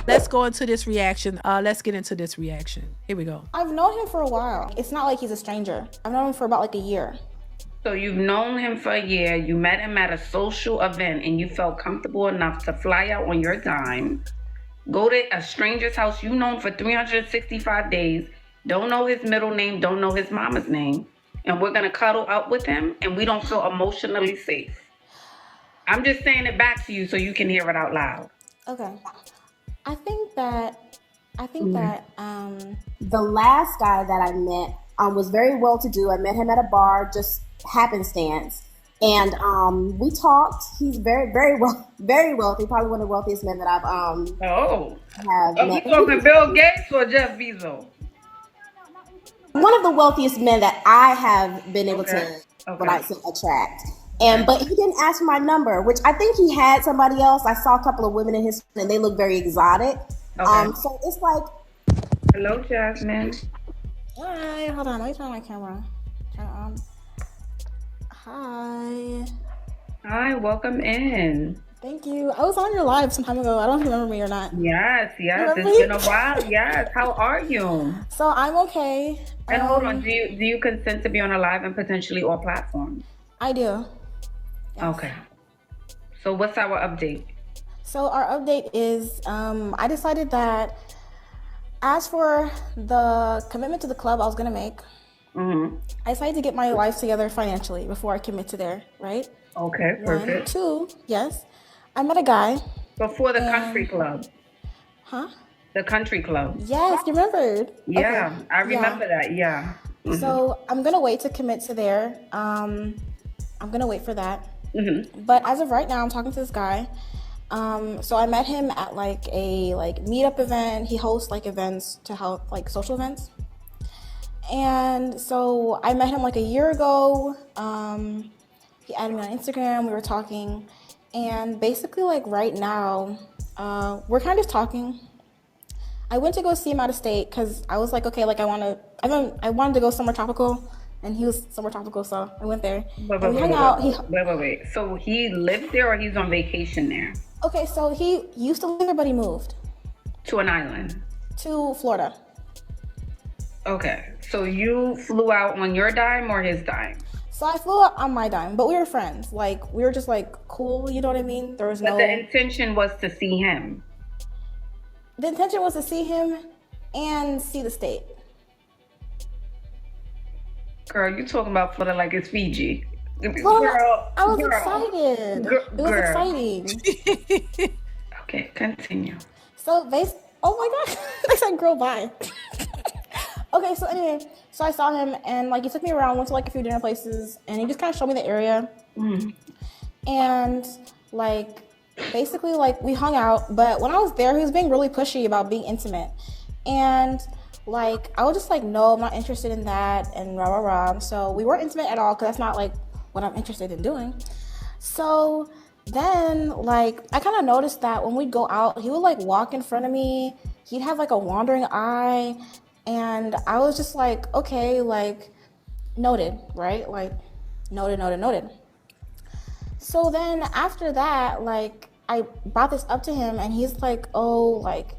Let's go into this reaction. Let's get into this reaction. Here we go. I've known him for a while. It's not like he's a stranger. I've known him for about like a year. So you've known him for a year. You met him at a social event and you felt comfortable enough to fly out on your dime, go to a stranger's house you known for 365 days, don't know his middle name, don't know his mama's name, and we're going to cuddle up with him and we don't feel emotionally safe. I'm just saying it back to you so you can hear it out loud. Okay. I think that the last guy that I met was very well to do. I met him at a bar, just happenstance, and we talked. He's very, very wealthy. Probably one of the wealthiest men that I've have met. You talking Bill Gates or Jeff Bezos? One of the wealthiest men that I have been able to attract. And but he didn't ask for my number, which I think he had somebody else. I saw a couple of women in his and they look very exotic. So it's like, hello, Jasmine. Hi, hold on. Let me turn my camera. Turn it on. Hi, welcome in. Thank you. I was on your live some time ago. I don't remember me or not. Yes. It's been a while. Yes. How are you? So I'm okay. And hold on, do you consent to be on a live and potentially all platforms? I do. Yes. Okay. So what's our update? So our update is I decided that as for the commitment to the club I was going to make, I decided to get my life together financially before I commit to there, right? Okay, perfect. 1, 2, yes. I met a guy. Before the country club. Huh? The country club. Yes, you remembered. Yeah, okay. I remember that, yeah. Mm-hmm. So I'm going to wait to commit to there. I'm going to wait for that. Mm-hmm. But as of right now, I'm talking to this guy. So I met him at like a meetup event. He hosts like events to help, like social events. And so I met him like a year ago. He added me on Instagram. We were talking. And basically like right now, we're kind of talking. I went to go see him out of state because I was like, okay, like I wanted to go somewhere tropical. And he was somewhere tropical, so I went there. Wait. So he lives there or he's on vacation there? Okay, so he used to live there, but he moved. To an island? To Florida. Okay, so you flew out on your dime or his dime? So I flew out on my dime, but we were friends. Like, we were just like cool, you know what I mean? There was But the intention was to see him? The intention was to see him and see the state. Girl, you talking about Florida like it's Fiji. Girl, I was excited. It was exciting. Okay, continue. So oh my God, I said girl, bye. Okay, so anyway, so I saw him and like he took me around, went to like a few dinner places, and he just kind of showed me the area. And like basically like we hung out, but when I was there, he was being really pushy about being intimate. And like, I was just like, no, I'm not interested in that, and rah, rah, rah. So we weren't intimate at all, because that's not like what I'm interested in doing. So then, like, I kind of noticed that when we'd go out, he would like walk in front of me. He'd have like a wandering eye, and I was just like, okay, like, noted, right? Like, noted. So then after that, like, I brought this up to him, and he's like, oh, like,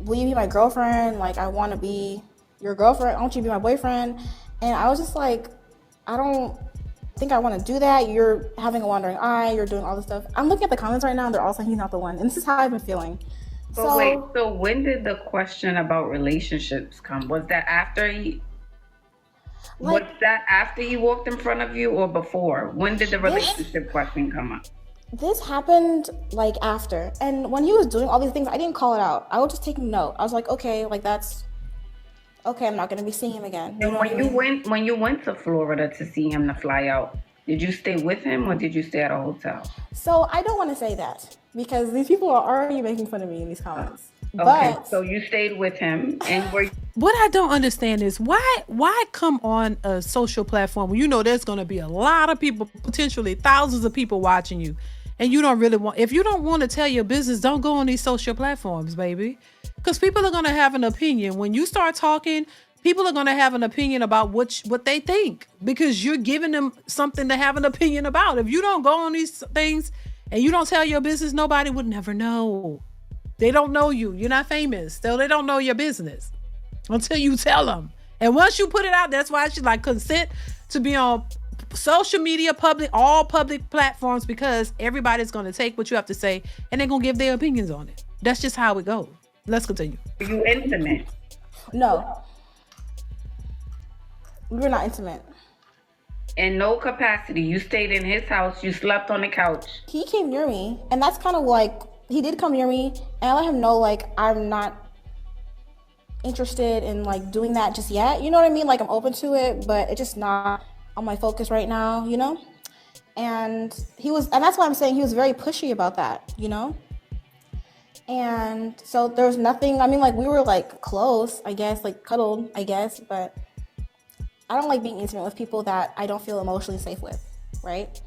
will you be my girlfriend? Like, I want to be your girlfriend. I want you to be my boyfriend. And I was just like, I don't think I want to do that. You're having a wandering eye. You're doing all this stuff. I'm looking at the comments right now, and they're all saying he's not the one. And this is how I've been feeling. So when did the question about relationships come? Was that after he walked in front of you or before? When did the relationship question come up? This happened like after, and when he was doing all these things, I didn't call it out. I was just taking note. I was like, okay, like that's okay. I'm not gonna be seeing him again. And when you went to Florida to see him to fly out, did you stay with him or did you stay at a hotel? So I don't want to say that because these people are already making fun of me in these comments. Okay, so you stayed with him, and what I don't understand is why come on a social platform when you know there's gonna be a lot of people, potentially thousands of people watching you. And you don't really if you don't want to tell your business, don't go on these social platforms, baby. Because people are going to have an opinion. When you start talking, people are going to have an opinion about what they think. Because you're giving them something to have an opinion about. If you don't go on these things and you don't tell your business, nobody would never know. They don't know you. You're not famous. So they don't know your business until you tell them. And once you put it out, that's why she's like, consent to be on social media, all public platforms, because everybody's going to take what you have to say and they're going to give their opinions on it. That's just how it goes. Let's continue. Are you intimate? No. We were not intimate. In no capacity. You stayed in his house. You slept on the couch. He came near me, and that's kind of like, he did come near me, and I let him know, like, I'm not interested in, like, doing that just yet. You know what I mean? Like, I'm open to it, but it's just not on my focus right now, you know? And that's why I'm saying he was very pushy about that, you know? And so there was nothing, I mean, like, we were, like, close, I guess, like, cuddled, I guess, but I don't like being intimate with people that I don't feel emotionally safe with, right?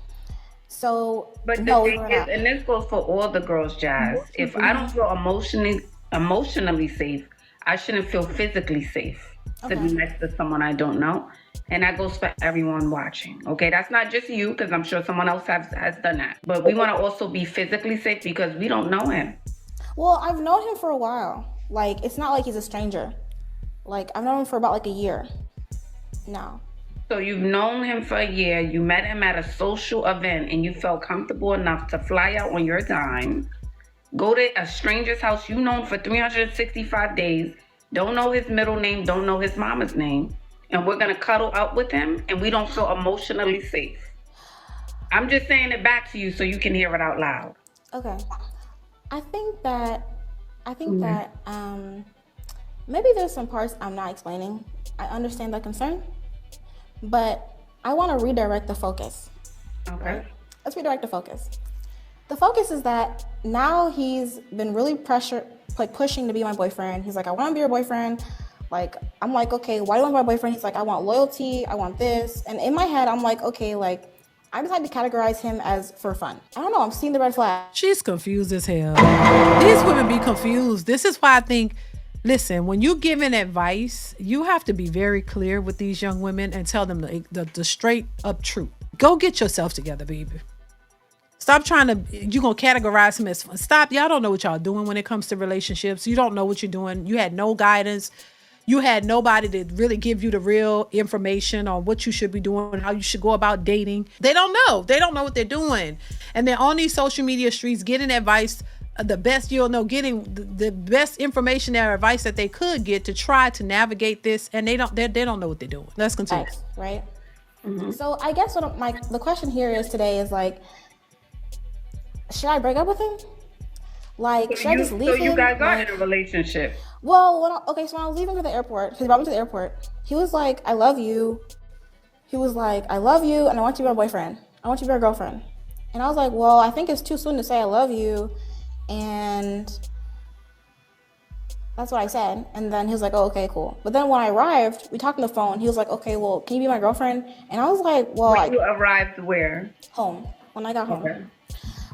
So, but no, the thing is, and this goes for all the girls, Jazz, if I don't feel emotionally safe, I shouldn't feel physically safe to be next to someone I don't know. And that goes for everyone watching, okay? That's not just you, because I'm sure someone else has done that. But we want to also be physically safe because we don't know him. Well, I've known him for a while. Like, it's not like he's a stranger. Like, I've known him for about, like, a year now. So you've known him for a year. You met him at a social event and you felt comfortable enough to fly out on your dime, go to a stranger's house you known for 365 days, don't know his middle name, don't know his mama's name, and we're going to cuddle up with him and we don't feel emotionally safe. I'm just saying it back to you so you can hear it out loud. Okay. I think that maybe there's some parts I'm not explaining. I understand that concern, but I want to redirect the focus. Okay. Right? Let's redirect the focus. The focus is that now he's been really pushing to be my boyfriend. He's like, I want to be your boyfriend. Like, I'm like, okay, why do you want to be my boyfriend? He's like, I want loyalty. I want this. And in my head, I'm like, okay, like, I decided to categorize him as for fun. I don't know. I'm seeing the red flag. She's confused as hell. These women be confused. This is why I think, listen, when you giving advice, you have to be very clear with these young women and tell them the straight up truth. Go get yourself together, baby. Stop trying to, you're going to categorize him as fun. Stop. Y'all don't know what y'all doing when it comes to relationships. You don't know what you're doing. You had no guidance. You had nobody to really give you the real information on what you should be doing, how you should go about dating. They don't know. They don't know what they're doing. And they're on these social media streets getting advice, the best you'll know, getting the best information or advice that they could get to try to navigate this. And they don't know what they're doing. Let's continue. Right. Mm-hmm. So I guess the question here is today is like, should I break up with him? Like, should I just leave him? So you guys are in a relationship. Well, so when I was leaving to the airport, because he brought me to the airport, he was like, I love you. He was like, I love you, and I want you to be my boyfriend. I want you to be my girlfriend. And I was like, well, I think it's too soon to say I love you. And that's what I said. And then he was like, oh, okay, cool. But then when I arrived, we talked on the phone. He was like, okay, well, can you be my girlfriend? And I was like, well, when you arrived where? Home. When I got home. Okay.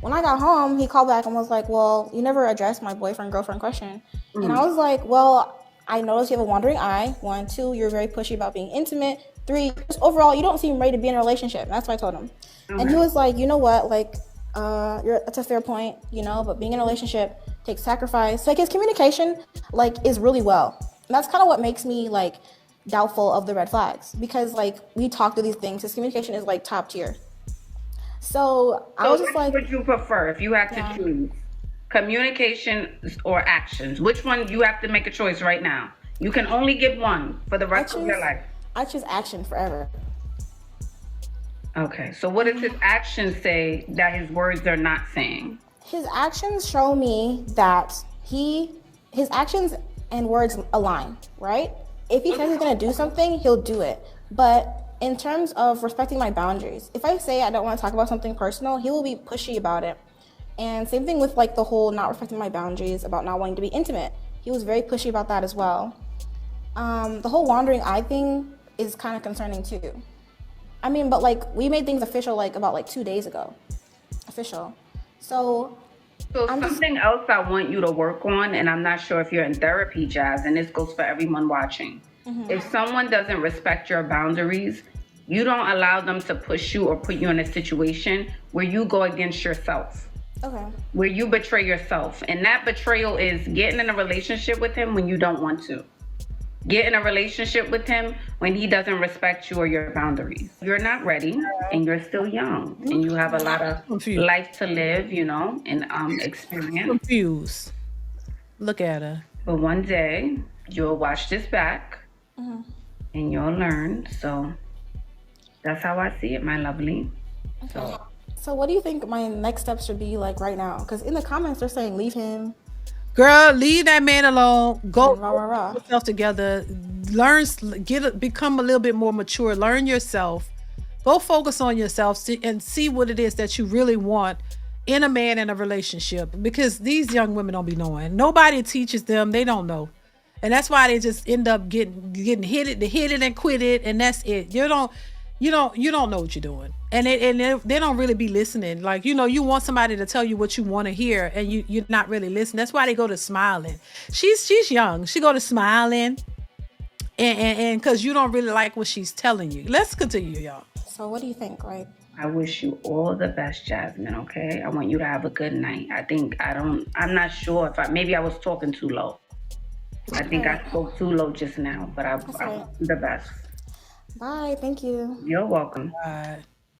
When I got home, he called back and was like, well, you never addressed my boyfriend-girlfriend question. Mm-hmm. And I was like, well, I noticed you have a wandering eye. 1, 2, you're very pushy about being intimate. 3, just overall, you don't seem ready to be in a relationship. And that's what I told him. Okay. And he was like, you know what, like, that's a fair point, you know, but being in a relationship takes sacrifice. So, like, his communication, like, is really well. And that's kind of what makes me, like, doubtful of the red flags. Because, like, we talk through these things. His communication is, like, top tier. So I was just like, which would you prefer if you had to choose communication or actions? Which one? You have to make a choice right now. You can only get one for the rest of your life. I choose action forever. Okay, so what does his actions say that his words are not saying? His actions show me that his actions and words align, right? If he says he's gonna do something, he'll do it. But in terms of respecting my boundaries, if I say I don't want to talk about something personal, he will be pushy about it. And same thing with like the whole not respecting my boundaries about not wanting to be intimate. He was very pushy about that as well. The whole wandering eye thing is kind of concerning too. I mean, but like we made things official like about like 2 days ago. Official. So something else I want you to work on, and I'm not sure if you're in therapy, Jazz, and this goes for everyone watching. Mm-hmm. If someone doesn't respect your boundaries, you don't allow them to push you or put you in a situation where you go against yourself. Okay. Where you betray yourself. And that betrayal is getting in a relationship with him when you don't want to. Get in a relationship with him when he doesn't respect you or your boundaries. You're not ready and you're still young and you have a lot of life to live, you know, and experience. Confused. Look at her. But one day you'll watch this back and you'll learn. So that's how I see it, my lovely. Okay. So what do you think my next steps should be like right now? Because in the comments they're saying leave him. Girl, leave that man alone. Go Rah. put yourself together. Become a little bit more mature. Learn yourself. Go focus on yourself and see what it is that you really want in a man in a relationship. Because these young women don't be knowing. Nobody teaches them. They don't know. And that's why they just end up getting hit it and quit it, and that's it. You don't know what you're doing, and they don't really be listening. Like, you know, you want somebody to tell you what you want to hear, and you're not really listening. That's why they go to smiling. She's young. She go to smiling, and because you don't really like what she's telling you. Let's continue, y'all. So what do you think? Like, I wish you all the best, Jasmine. Okay, I want you to have a good night. I'm not sure if maybe I was talking too low. I think I spoke too low just now, but I the best. Bye. Thank you. You're welcome. Bye.